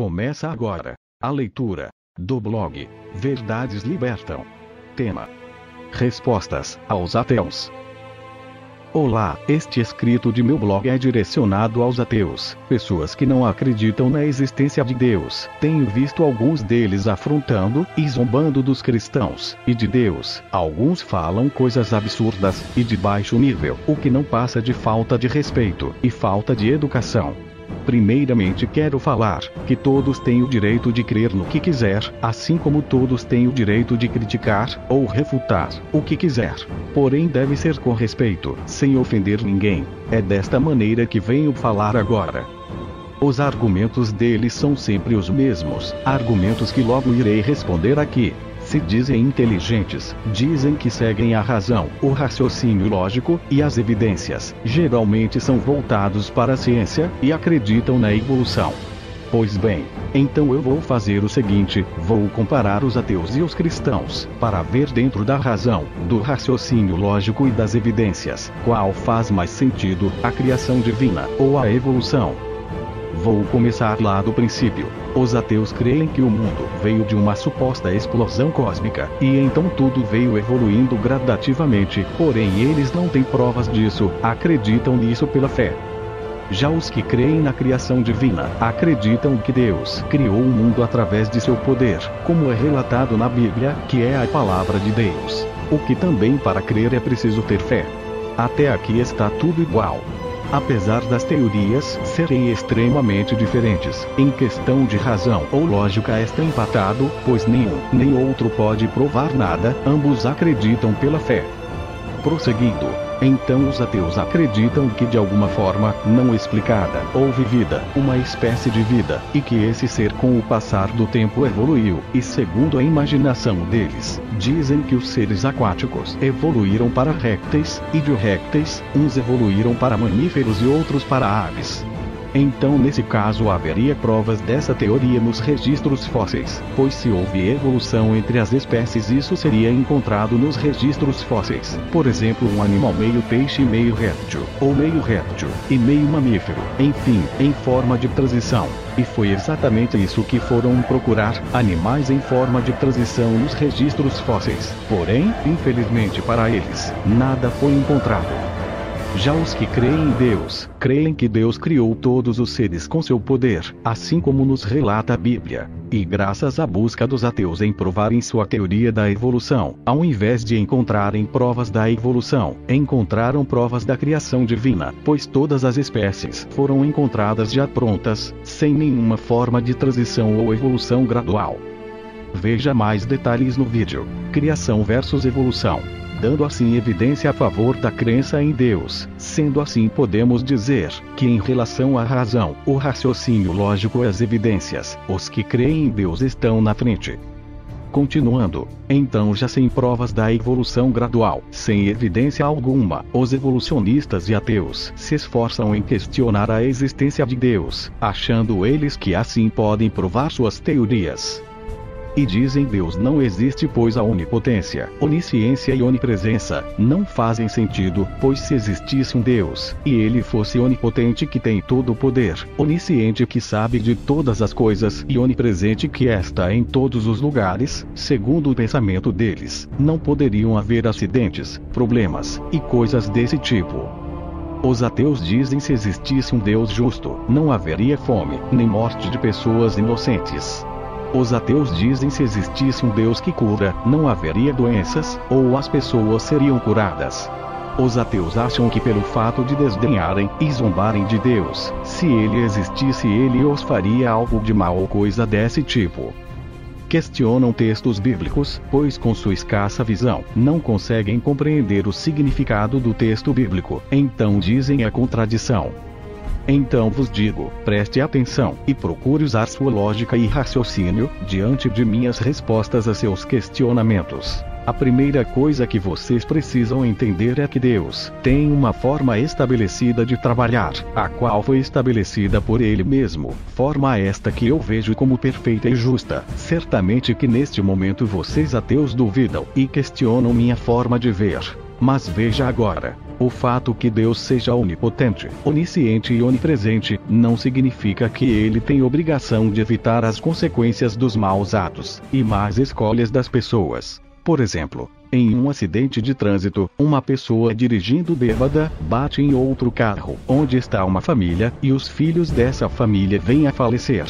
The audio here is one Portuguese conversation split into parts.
Começa agora a leitura do blog Verdades Libertam. Tema: Respostas aos ateus. Olá, este escrito de meu blog é direcionado aos ateus, pessoas que não acreditam na existência de Deus. Tenho visto alguns deles afrontando e zombando dos cristãos e de Deus. Alguns falam coisas absurdas e de baixo nível, o que não passa de falta de respeito e falta de educação. Primeiramente quero falar que todos têm o direito de crer no que quiser, assim como todos têm o direito de criticar ou refutar o que quiser. Porém deve ser com respeito, sem ofender ninguém. É desta maneira que venho falar agora. Os argumentos deles são sempre os mesmos, argumentos que logo irei responder aqui. Se dizem inteligentes, dizem que seguem a razão, o raciocínio lógico e as evidências. Geralmente são voltados para a ciência e acreditam na evolução. Pois bem, então eu vou fazer o seguinte: vou comparar os ateus e os cristãos, para ver dentro da razão, do raciocínio lógico e das evidências, qual faz mais sentido, a criação divina ou a evolução. Vou começar lá do princípio. Os ateus creem que o mundo veio de uma suposta explosão cósmica, e então tudo veio evoluindo gradativamente, porém eles não têm provas disso, acreditam nisso pela fé. Já os que creem na criação divina, acreditam que Deus criou o mundo através de seu poder, como é relatado na Bíblia, que é a palavra de Deus. O que também para crer é preciso ter fé. Até aqui está tudo igual. Apesar das teorias serem extremamente diferentes, em questão de razão ou lógica está empatado, pois nenhum nem outro pode provar nada, ambos acreditam pela fé. Prosseguindo, então os ateus acreditam que de alguma forma, não explicada, houve vida, uma espécie de vida, e que esse ser com o passar do tempo evoluiu, e segundo a imaginação deles, dizem que os seres aquáticos evoluíram para répteis, e de répteis, uns evoluíram para mamíferos e outros para aves. Então nesse caso haveria provas dessa teoria nos registros fósseis, pois se houve evolução entre as espécies isso seria encontrado nos registros fósseis. Por exemplo, um animal meio peixe e meio réptil, ou meio réptil e meio mamífero, enfim, em forma de transição. E foi exatamente isso que foram procurar, animais em forma de transição nos registros fósseis. Porém, infelizmente para eles, nada foi encontrado. Já os que creem em Deus, creem que Deus criou todos os seres com seu poder, assim como nos relata a Bíblia. E graças à busca dos ateus em provarem sua teoria da evolução, ao invés de encontrarem provas da evolução, encontraram provas da criação divina, pois todas as espécies foram encontradas já prontas, sem nenhuma forma de transição ou evolução gradual. Veja mais detalhes no vídeo Criação versus Evolução, dando assim evidência a favor da crença em Deus. Sendo assim podemos dizer, que em relação à razão, o raciocínio lógico e as evidências, os que creem em Deus estão na frente. Continuando, então já sem provas da evolução gradual, sem evidência alguma, os evolucionistas e ateus se esforçam em questionar a existência de Deus, achando eles que assim podem provar suas teorias. E dizem Deus não existe, pois a onipotência, onisciência e onipresença não fazem sentido, pois se existisse um Deus, e ele fosse onipotente que tem todo o poder, onisciente que sabe de todas as coisas e onipresente que está em todos os lugares, segundo o pensamento deles, não poderiam haver acidentes, problemas e coisas desse tipo. Os ateus dizem se existisse um Deus justo, não haveria fome, nem morte de pessoas inocentes. Os ateus dizem se existisse um Deus que cura, não haveria doenças, ou as pessoas seriam curadas. Os ateus acham que pelo fato de desdenharem e zombarem de Deus, se ele existisse ele os faria algo de mal ou coisa desse tipo. Questionam textos bíblicos, pois com sua escassa visão, não conseguem compreender o significado do texto bíblico, então dizem a contradição. Então vos digo, preste atenção, e procure usar sua lógica e raciocínio, diante de minhas respostas a seus questionamentos. A primeira coisa que vocês precisam entender é que Deus tem uma forma estabelecida de trabalhar, a qual foi estabelecida por Ele mesmo, forma esta que eu vejo como perfeita e justa. Certamente que neste momento vocês ateus duvidam, e questionam minha forma de ver. Mas veja agora. O fato que Deus seja onipotente, onisciente e onipresente, não significa que ele tem obrigação de evitar as consequências dos maus atos e más escolhas das pessoas. Por exemplo, em um acidente de trânsito, uma pessoa dirigindo bêbada, bate em outro carro, onde está uma família, e os filhos dessa família vêm a falecer.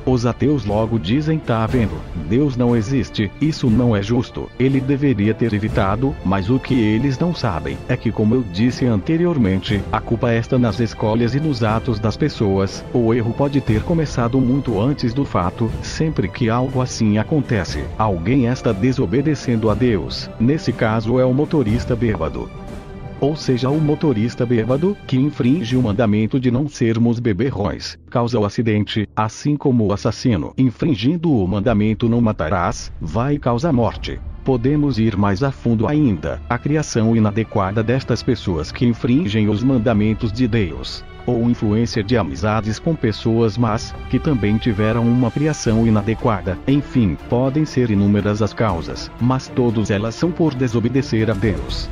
Os ateus logo dizem: tá vendo, Deus não existe, isso não é justo, ele deveria ter evitado, mas o que eles não sabem é que, como eu disse anteriormente, a culpa está nas escolhas e nos atos das pessoas. O erro pode ter começado muito antes do fato. Sempre que algo assim acontece, alguém está desobedecendo a Deus. Nesse caso é o motorista bêbado. Ou seja, o motorista bêbado, que infringe o mandamento de não sermos beberrões, causa o acidente, assim como o assassino, infringindo o mandamento não matarás, vai causar morte. Podemos ir mais a fundo ainda: a criação inadequada destas pessoas que infringem os mandamentos de Deus, ou influência de amizades com pessoas más, que também tiveram uma criação inadequada. Enfim, podem ser inúmeras as causas, mas todas elas são por desobedecer a Deus.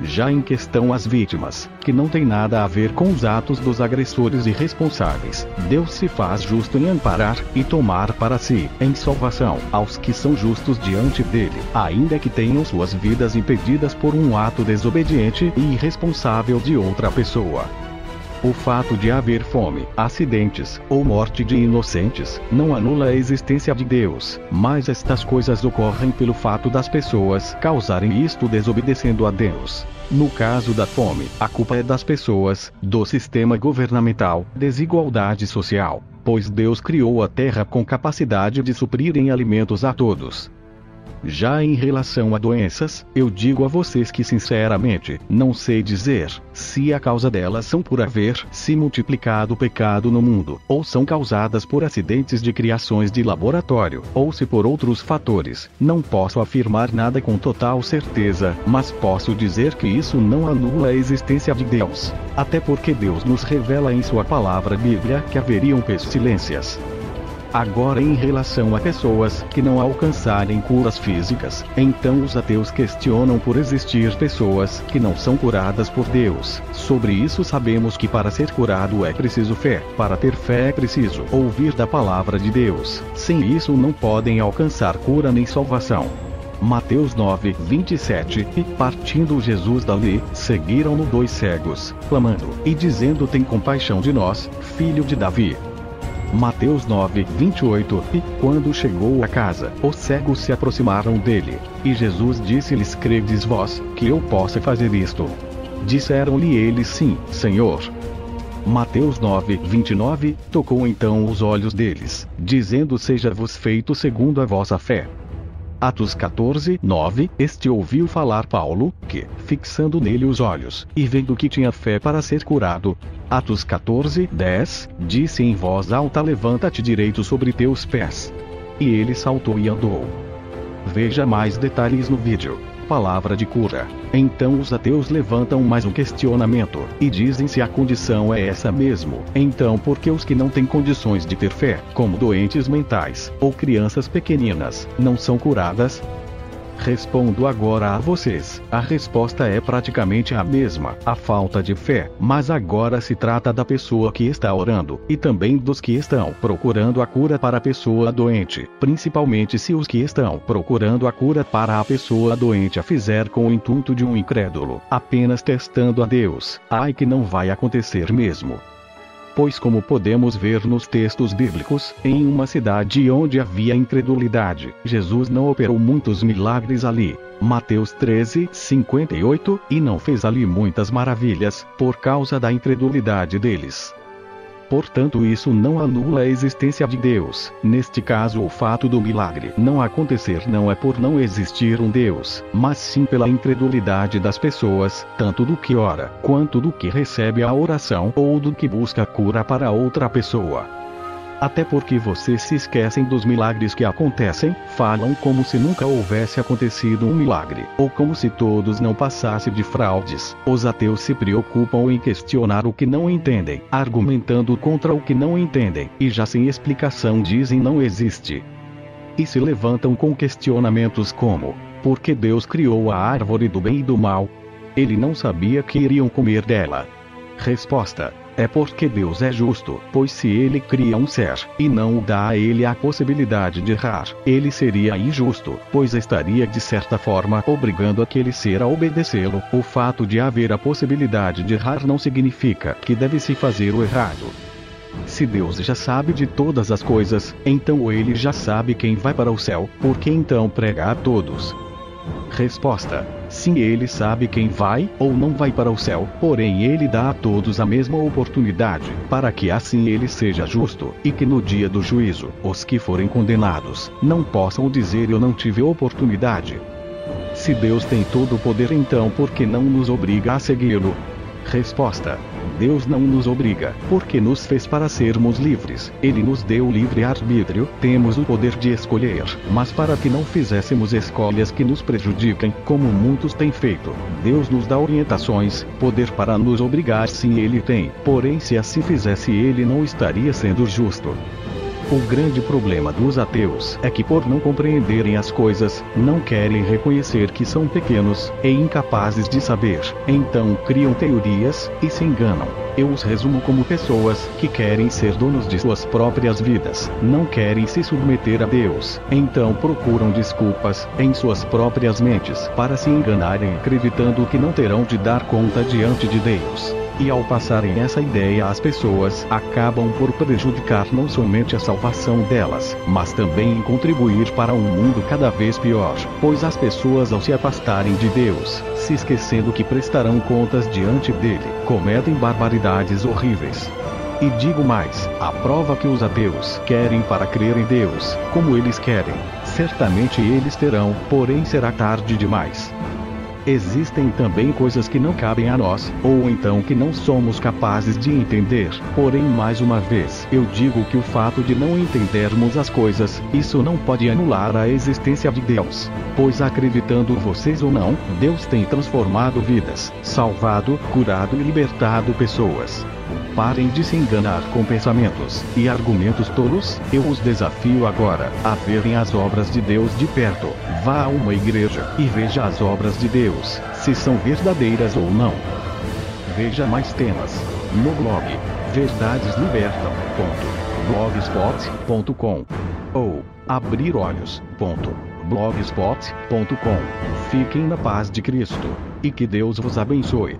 Já em questão as vítimas, que não tem nada a ver com os atos dos agressores irresponsáveis, Deus se faz justo em amparar e tomar para si, em salvação, aos que são justos diante dele, ainda que tenham suas vidas impedidas por um ato desobediente e irresponsável de outra pessoa. O fato de haver fome, acidentes, ou morte de inocentes, não anula a existência de Deus, mas estas coisas ocorrem pelo fato das pessoas causarem isto desobedecendo a Deus. No caso da fome, a culpa é das pessoas, do sistema governamental, desigualdade social, pois Deus criou a terra com capacidade de suprir em alimentos a todos. Já em relação a doenças, eu digo a vocês que sinceramente, não sei dizer se a causa delas são por haver se multiplicado o pecado no mundo, ou são causadas por acidentes de criações de laboratório, ou se por outros fatores. Não posso afirmar nada com total certeza, mas posso dizer que isso não anula a existência de Deus. Até porque Deus nos revela em sua palavra Bíblia que haveriam pestilências. Agora, em relação a pessoas que não alcançarem curas físicas, então os ateus questionam por existir pessoas que não são curadas por Deus. Sobre isso sabemos que para ser curado é preciso fé. Para ter fé é preciso ouvir da palavra de Deus. Sem isso não podem alcançar cura nem salvação. Mateus 9, 27. E partindo Jesus dali, seguiram-no 2 cegos, clamando e dizendo: tem compaixão de nós, filho de Davi. Mateus 9, 28. E quando chegou a casa, os cegos se aproximaram dele. E Jesus disse-lhes: credes vós que eu possa fazer isto? Disseram-lhe eles: sim, Senhor. Mateus 9, 29. Tocou então os olhos deles, dizendo: seja-vos feito segundo a vossa fé. Atos 14, 9. Este ouviu falar Paulo, que, fixando nele os olhos, e vendo que tinha fé para ser curado. Atos 14, 10. Disse em voz alta: levanta-te direito sobre teus pés. E ele saltou e andou. Veja mais detalhes no vídeo. Palavra de cura. Então os ateus levantam mais um questionamento, e dizem se a condição é essa mesmo. Então por que os que não têm condições de ter fé, como doentes mentais, ou crianças pequeninas, não são curadas? Respondo agora a vocês. A resposta é praticamente a mesma, a falta de fé, mas agora se trata da pessoa que está orando, e também dos que estão procurando a cura para a pessoa doente, principalmente se os que estão procurando a cura para a pessoa doente a fizer com o intuito de um incrédulo, apenas testando a Deus. Ai que não vai acontecer mesmo. Pois como podemos ver nos textos bíblicos, em uma cidade onde havia incredulidade, Jesus não operou muitos milagres ali. Mateus 13, 58, e não fez ali muitas maravilhas, por causa da incredulidade deles. Portanto, isso não anula a existência de Deus. Neste caso, o fato do milagre não acontecer não é por não existir um Deus, mas sim pela incredulidade das pessoas, tanto do que ora, quanto do que recebe a oração ou do que busca cura para outra pessoa. Até porque vocês se esquecem dos milagres que acontecem, falam como se nunca houvesse acontecido um milagre, ou como se todos não passassem de fraudes. Os ateus se preocupam em questionar o que não entendem, argumentando contra o que não entendem, e já sem explicação dizem não existe. E se levantam com questionamentos como: por que Deus criou a árvore do bem e do mal? ele não sabia que iriam comer dela. Resposta: é porque Deus é justo, pois se ele cria um ser, e não dá a ele a possibilidade de errar, ele seria injusto, pois estaria de certa forma obrigando aquele ser a obedecê-lo. O fato de haver a possibilidade de errar não significa que deve-se fazer o errado. Se Deus já sabe de todas as coisas, então ele já sabe quem vai para o céu, por que então prega a todos? Resposta: sim, ele sabe quem vai ou não vai para o céu, porém ele dá a todos a mesma oportunidade, para que assim ele seja justo, e que no dia do juízo, os que forem condenados, não possam dizer eu não tive oportunidade. Se Deus tem todo o poder, então por que não nos obriga a segui-lo? Resposta: Deus não nos obriga, porque nos fez para sermos livres. Ele nos deu livre arbítrio, temos o poder de escolher, mas para que não fizéssemos escolhas que nos prejudiquem, como muitos têm feito. Deus nos dá orientações, poder para nos obrigar sim ele tem, porém se assim fizesse ele não estaria sendo justo. O grande problema dos ateus é que por não compreenderem as coisas, não querem reconhecer que são pequenos, e incapazes de saber, então criam teorias, e se enganam. Eu os resumo como pessoas que querem ser donos de suas próprias vidas, não querem se submeter a Deus, então procuram desculpas, em suas próprias mentes, para se enganarem acreditando que não terão de dar conta diante de Deus. E ao passarem essa ideia às pessoas, acabam por prejudicar não somente a salvação delas, mas também em contribuir para um mundo cada vez pior, pois as pessoas ao se afastarem de Deus, se esquecendo que prestarão contas diante dele, cometem barbaridades horríveis. E digo mais, a prova que os ateus querem para crer em Deus, como eles querem, certamente eles terão, porém será tarde demais. Existem também coisas que não cabem a nós, ou então que não somos capazes de entender, porém mais uma vez, eu digo que o fato de não entendermos as coisas, isso não pode anular a existência de Deus, pois acreditando vocês ou não, Deus tem transformado vidas, salvado, curado e libertado pessoas. Parem de se enganar com pensamentos e argumentos tolos. Eu os desafio agora a verem as obras de Deus de perto. Vá a uma igreja e veja as obras de Deus, se são verdadeiras ou não. Veja mais temas no blog verdadeslibertam.blogspot.com ou abrirolhos.blogspot.com. Fiquem na paz de Cristo e que Deus vos abençoe.